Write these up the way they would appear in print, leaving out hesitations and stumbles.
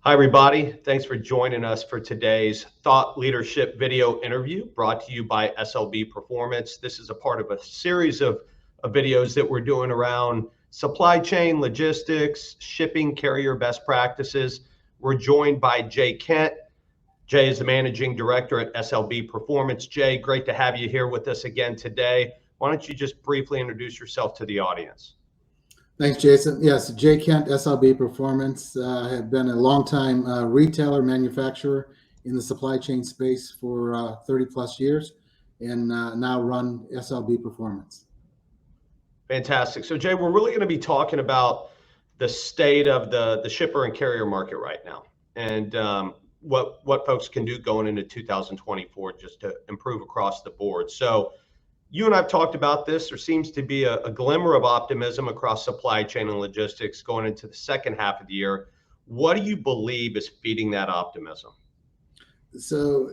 Hi, everybody. Thanks for joining us for today's Thought Leadership video interview brought to you by SLB Performance. This is a part of a series of videos that we're doing around supply chain, logistics, shipping, carrier best practices. We're joined by Jay Kent. Jay is the managing director at SLB Performance. Jay, great to have you here with us again today. Why don't you just briefly introduce yourself to the audience? Thanks, Jason. Yes, Jay Kent, SLB Performance, have been a longtime retailer, manufacturer in the supply chain space for 30 plus years, and now run SLB Performance. Fantastic. So, Jay, we're really going to be talking about the state of the shipper and carrier market right now, and what folks can do going into 2024 just to improve across the board. So, you and I've talked about this. There seems to be a glimmer of optimism across supply chain and logistics going into the second half of the year. What do you believe is feeding that optimism? So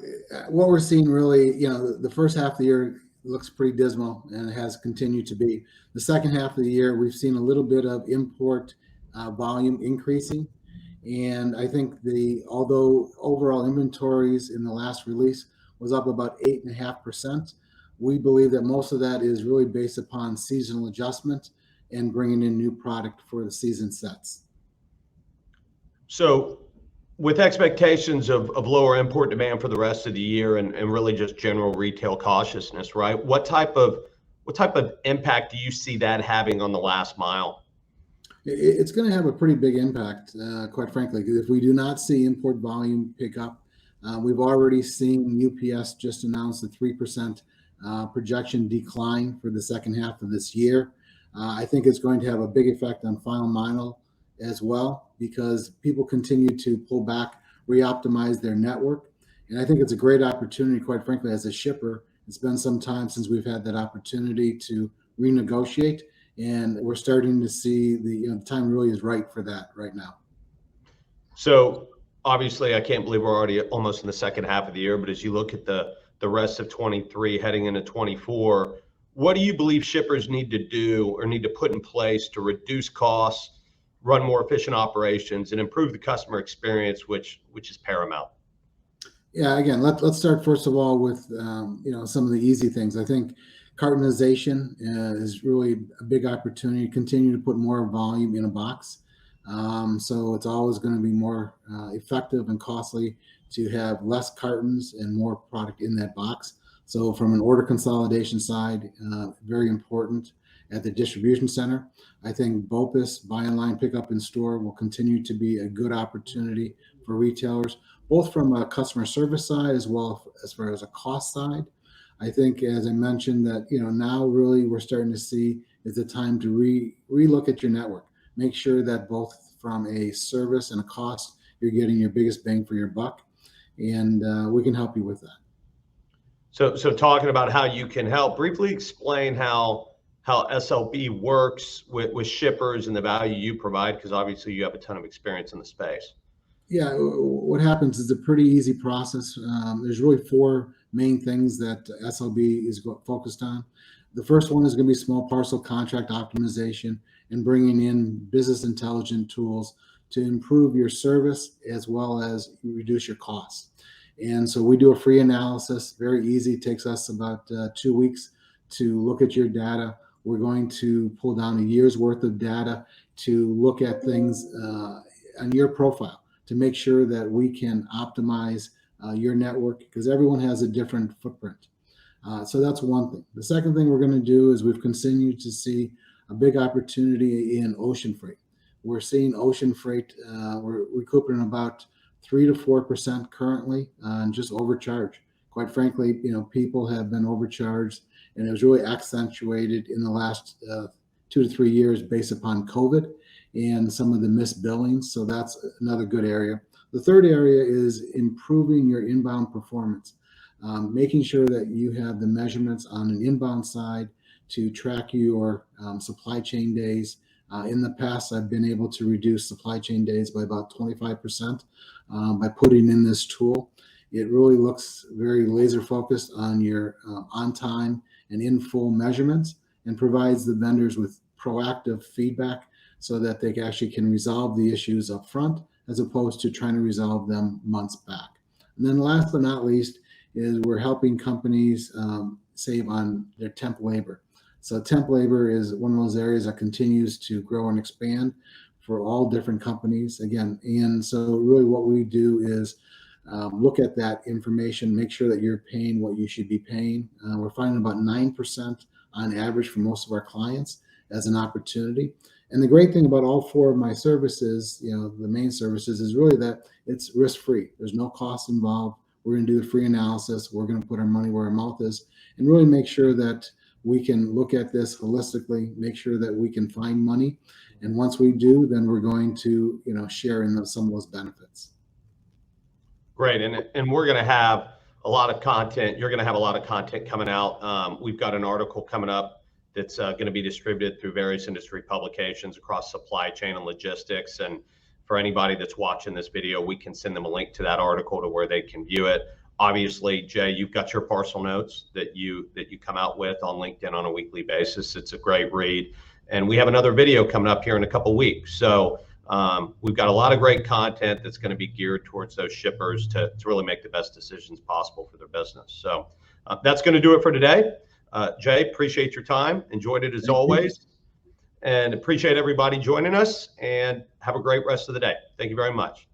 what we're seeing really, the first half of the year looks pretty dismal, and it has continued to be. The second half of the year, we've seen a little bit of import volume increasing. And I think although overall inventories in the last release was up about 8.5%, we believe that most of that is really based upon seasonal adjustment and bringing in new product for the season sets. So with expectations of lower import demand for the rest of the year and really just general retail cautiousness, right? What type of impact do you see that having on the last mile? It's going to have a pretty big impact, quite frankly, because if we do not see import volume pick up, we've already seen UPS just announce a 3% projection decline for the second half of this year. I think it's going to have a big effect on final mile as well, because people continue to pull back, re-optimize their network. And I think it's a great opportunity, quite frankly, as a shipper. It's been some time since we've had that opportunity to renegotiate, and we're starting to see the time really is right for that right now. So obviously, I can't believe we're already almost in the second half of the year, but as you look at the rest of 23 heading into 24, what do you believe shippers need to do or need to put in place to reduce costs, run more efficient operations, and improve the customer experience, which is paramount? Yeah, again, let's start first of all with some of the easy things. I think cartonization is really a big opportunity. Continue to put more volume in a box, so it's always going to be more effective and costly to have less cartons and more product in that box. So from an order consolidation side, very important at the distribution center. I think BOPIS, buy online, pick up in store, will continue to be a good opportunity for retailers, both from a customer service side as well as far as a cost side. I think, as I mentioned, that now really we're starting to see is the time to relook at your network. Make sure that both from a service and a cost, you're getting your biggest bang for your buck, and we can help you with that. So talking about how you can help, briefly explain how SLB works with shippers and the value you provide, because obviously you have a ton of experience in the space. Yeah, what happens is a pretty easy process. There's really four main things that SLB is focused on. The first one is going to be small parcel contract optimization and bringing in business intelligence tools to improve your service as well as reduce your costs. And so we do a free analysis, very easy. It takes us about 2 weeks to look at your data. We're going to pull down a year's worth of data to look at things on your profile to make sure that we can optimize your network, because everyone has a different footprint. So that's one thing. The second thing we're going to do is we've continued to see a big opportunity in ocean freight. We're seeing ocean freight, we're recouping about 3 to 4% currently, and just overcharge. Quite frankly, people have been overcharged, and it was really accentuated in the last 2 to 3 years based upon COVID and some of the missed billings. So that's another good area. The third area is improving your inbound performance, making sure that you have the measurements on an inbound side to track your supply chain days. In the past, I've been able to reduce supply chain days by about 25% by putting in this tool. It really looks very laser focused on your on time and in full measurements, and provides the vendors with proactive feedback so that they actually can resolve the issues up front, as opposed to trying to resolve them months back. And then last but not least is we're helping companies save on their temp labor. So temp labor is one of those areas that continues to grow and expand for all different companies again. And so really what we do is look at that information, make sure that you're paying what you should be paying. We're finding about 9% on average for most of our clients as an opportunity. And the great thing about all four of my services, the main services, is really that it's risk-free. There's no cost involved. We're going to do a free analysis. We're going to put our money where our mouth is and really make sure that we can look at this holistically, make sure that we can find money. And once we do, then we're going to, share in some of those benefits. Great. And we're going to have a lot of content. You're going to have a lot of content coming out. We've got an article coming up that's going to be distributed through various industry publications across supply chain and logistics. And for anybody that's watching this video, we can send them a link to that article to where they can view it. Obviously, Jay, you've got your parcel notes that you come out with on LinkedIn on a weekly basis. It's a great read. And we have another video coming up here in a couple weeks. So we've got a lot of great content that's going to be geared towards those shippers to really make the best decisions possible for their business. So that's going to do it for today. Jay, appreciate your time. Enjoyed it as always. And appreciate everybody joining us, and have a great rest of the day. Thank you very much.